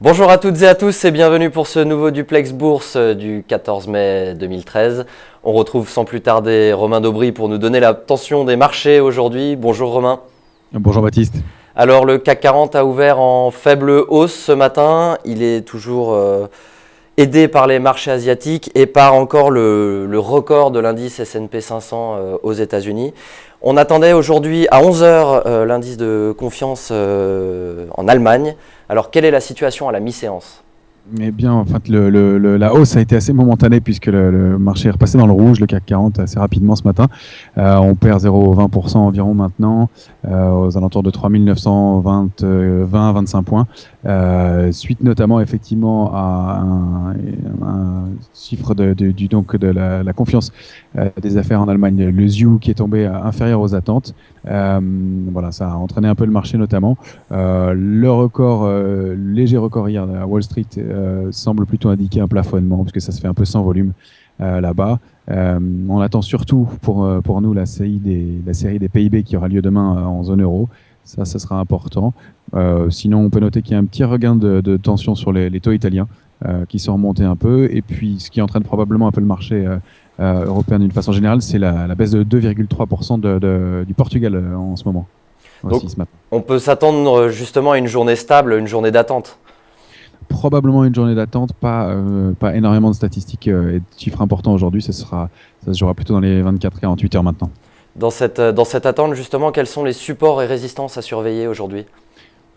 Bonjour à toutes et à tous et bienvenue pour ce nouveau Duplex Bourse du 14 mai 2013. On retrouve sans plus tarder Romain Daubry pour nous donner la tension des marchés aujourd'hui. Bonjour Romain. Bonjour Baptiste. Alors le CAC 40 a ouvert en faible hausse ce matin. Il est toujours aidé par les marchés asiatiques et par encore le record de l'indice S&P 500 aux États-Unis. On attendait aujourd'hui à 11 heures l'indice de confiance en Allemagne. Alors, quelle est la situation à la mi-séance ? Eh bien, en fait, la hausse a été assez momentanée puisque le marché est repassé dans le rouge, le CAC 40, assez rapidement ce matin. On perd 0,20% environ maintenant, aux alentours de 3 920-25 points, suite notamment effectivement à un chiffre de la confiance des affaires en Allemagne, le ZIU qui est tombé inférieur aux attentes. Voilà, ça a entraîné un peu le marché notamment. Léger record hier à Wall Street semble plutôt indiquer un plafonnement, puisque ça se fait un peu sans volume là-bas. On attend surtout pour nous la série des PIB qui aura lieu demain en zone euro. Ça sera important. Sinon, on peut noter qu'il y a un petit regain de tension sur les taux italiens qui sont remontés un peu. Et puis, ce qui entraîne probablement un peu le marché européen d'une façon générale, c'est la baisse de 2,3% du Portugal en ce moment. Donc, Aussi, ce matin. on peut s'attendre justement à une journée stable, une journée d'attente. Probablement une journée d'attente, pas énormément de statistiques et de chiffres importants aujourd'hui. Ça se jouera plutôt dans les 24-48 heures maintenant. Dans cette attente, justement, quels sont les supports et résistances à surveiller aujourd'hui ?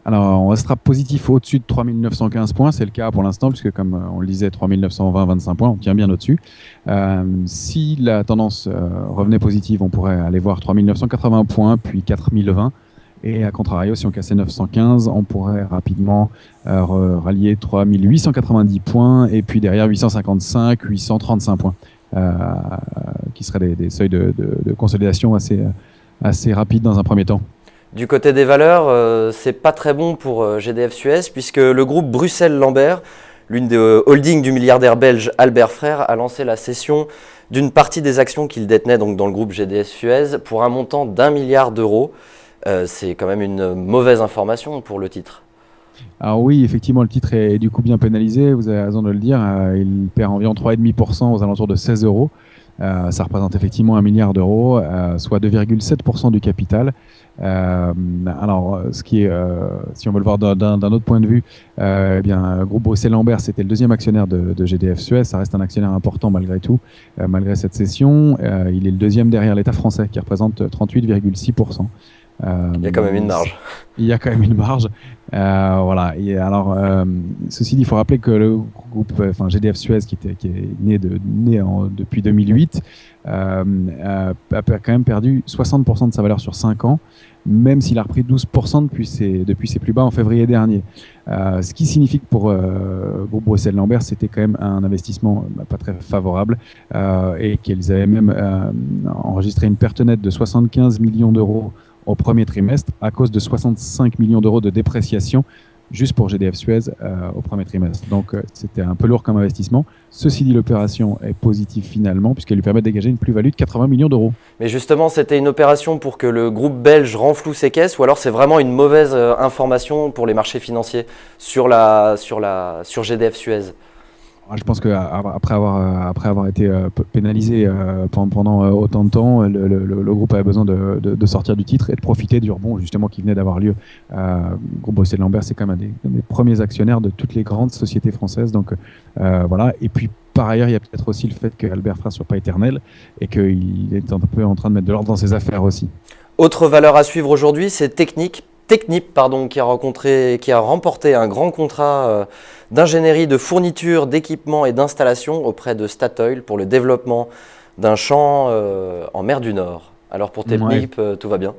Alors, on restera positif au-dessus de 3915 points. C'est le cas pour l'instant, puisque comme on le disait, 3920-25 points, on tient bien au-dessus. Si la tendance revenait positive, on pourrait aller voir 3980 points, puis 4020. Et à contrario, si on cassait 915, on pourrait rapidement rallier 3890 points et puis derrière 855, 835 points, qui seraient des seuils de consolidation assez rapides dans un premier temps. Du côté des valeurs, c'est pas très bon pour GDF Suez puisque le groupe Bruxelles-Lambert, l'une des holdings du milliardaire belge Albert Frère, a lancé la cession d'une partie des actions qu'il détenait donc dans le groupe GDF Suez pour un montant d'1 milliard d'euros. C'est quand même une mauvaise information pour le titre. Alors oui, effectivement, le titre est du coup bien pénalisé, vous avez raison de le dire. Il perd environ 3,5% aux alentours de 16 euros. Ça représente effectivement 1 milliard d'euros, soit 2,7% du capital. Alors, si on veut le voir d'un autre point de vue, eh bien, groupe Bruxelles-Lambert, c'était le deuxième actionnaire de GDF Suez. Ça reste un actionnaire important malgré tout, malgré cette cession. Il est le deuxième derrière l'État français, qui représente 38,6%. Il y a quand même une marge. Il y a quand même une marge. Voilà. Et alors, ceci dit, il faut rappeler que le groupe, GDF Suez, qui est né depuis 2008, a quand même perdu 60% de sa valeur sur 5 ans, même s'il a repris 12% depuis ses plus bas en février dernier. Ce qui signifie que pour groupe Bruxelles-Lambert, c'était quand même un investissement pas très favorable et qu'ils avaient même enregistré une perte nette de 75 millions d'euros au premier trimestre à cause de 65 millions d'euros de dépréciation juste pour GDF Suez au premier trimestre. Donc c'était un peu lourd comme investissement. Ceci dit, l'opération est positive finalement puisqu'elle lui permet de dégager une plus-value de 80 millions d'euros. Mais justement, c'était une opération pour que le groupe belge renfloue ses caisses ou alors c'est vraiment une mauvaise information pour les marchés financiers sur GDF Suez ? Je pense qu'après avoir été pénalisé pendant autant de temps, le groupe avait besoin de sortir du titre et de profiter du rebond justement qui venait d'avoir lieu. Groupe Bruxelles-Lambert, c'est quand même un des premiers actionnaires de toutes les grandes sociétés françaises. Donc voilà. Et puis par ailleurs, il y a peut-être aussi le fait qu'Albert Frère ne soit pas éternel et qu'il est un peu en train de mettre de l'ordre dans ses affaires aussi. Autre valeur à suivre aujourd'hui, c'est Technip, qui a remporté un grand contrat d'ingénierie, de fourniture, d'équipement et d'installation auprès de Statoil pour le développement d'un champ en mer du Nord. Alors pour Technip, tout va bien ?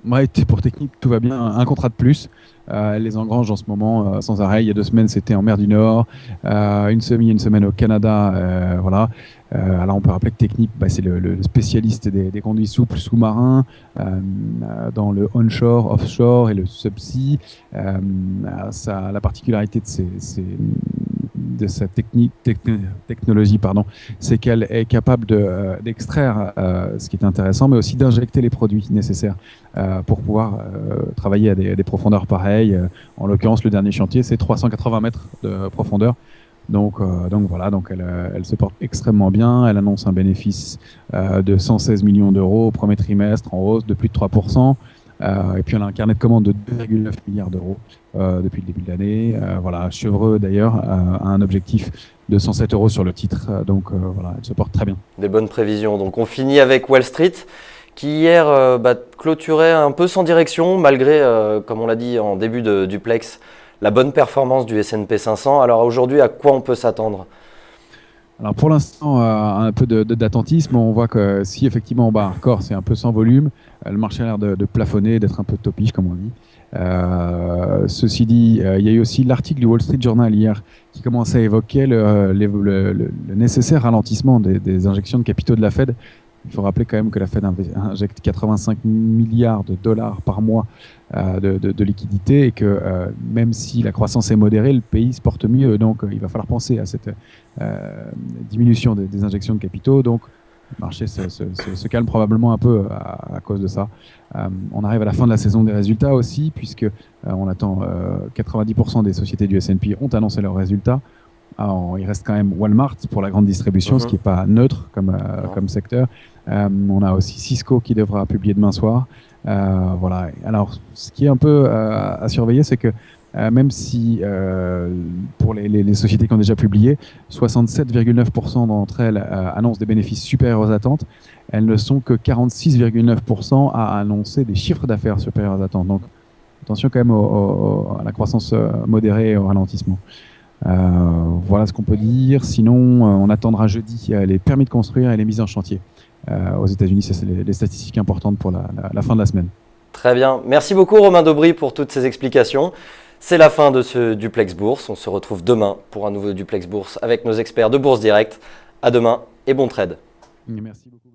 Ouais, pour Technip, tout va bien. Un contrat de plus. Elle les engrange en ce moment sans arrêt. Il y a 2 semaines, c'était en mer du Nord. Une semaine au Canada. Voilà. Alors, on peut rappeler que Technip, c'est le spécialiste des conduits souples sous-marins dans le onshore, offshore et le subsea. Ça a la particularité de cette technologie, pardon, c'est qu'elle est capable d'extraire ce qui est intéressant, mais aussi d'injecter les produits nécessaires pour pouvoir travailler à des profondeurs pareilles. En l'occurrence, le dernier chantier, c'est 380 mètres de profondeur. Donc voilà, elle se porte extrêmement bien. Elle annonce un bénéfice de 116 millions d'euros au premier trimestre, en hausse de plus de 3%. Et puis elle a un carnet de commandes de 2,9 milliards d'euros depuis le début de l'année. Voilà, Chevreux d'ailleurs a un objectif de 107 euros sur le titre. Voilà, elle se porte très bien. Des bonnes prévisions. Donc on finit avec Wall Street qui hier clôturait un peu sans direction malgré, comme on l'a dit en début de duplex, la bonne performance du S&P 500. Alors aujourd'hui, à quoi on peut s'attendre ? Alors pour l'instant, un peu d'attentisme. On voit que si effectivement, encore, c'est un peu sans volume, le marché a l'air de plafonner, d'être un peu topiche, comme on dit. Ceci dit, il y a eu aussi l'article du Wall Street Journal hier qui commençait à évoquer le nécessaire ralentissement des injections de capitaux de la Fed. Il faut rappeler quand même que la Fed injecte 85 milliards de dollars par mois de liquidités et que même si la croissance est modérée, le pays se porte mieux. Donc il va falloir penser à cette diminution des injections de capitaux. Donc le marché se calme probablement un peu à cause de ça. On arrive à la fin de la saison des résultats aussi, puisque on attend 90% des sociétés du S&P ont annoncé leurs résultats. Alors, il reste quand même Walmart pour la grande distribution, ce qui n'est pas neutre comme secteur. On a aussi Cisco qui devra publier demain soir. Voilà. Alors, ce qui est un peu à surveiller, c'est que même si pour les sociétés qui ont déjà publié, 67,9% d'entre elles annoncent des bénéfices supérieurs aux attentes, elles ne sont que 46,9% à annoncer des chiffres d'affaires supérieurs aux attentes. Donc, attention quand même à la croissance modérée et au ralentissement. Voilà ce qu'on peut dire. Sinon, on attendra jeudi les permis de construire et les mises en chantier. Aux États-Unis, c'est les statistiques importantes pour la fin de la semaine. Très bien. Merci beaucoup Romain Daubry pour toutes ces explications. C'est la fin de ce Duplex Bourse. On se retrouve demain pour un nouveau Duplex Bourse avec nos experts de Bourse Direct. À demain et bon trade. Merci beaucoup.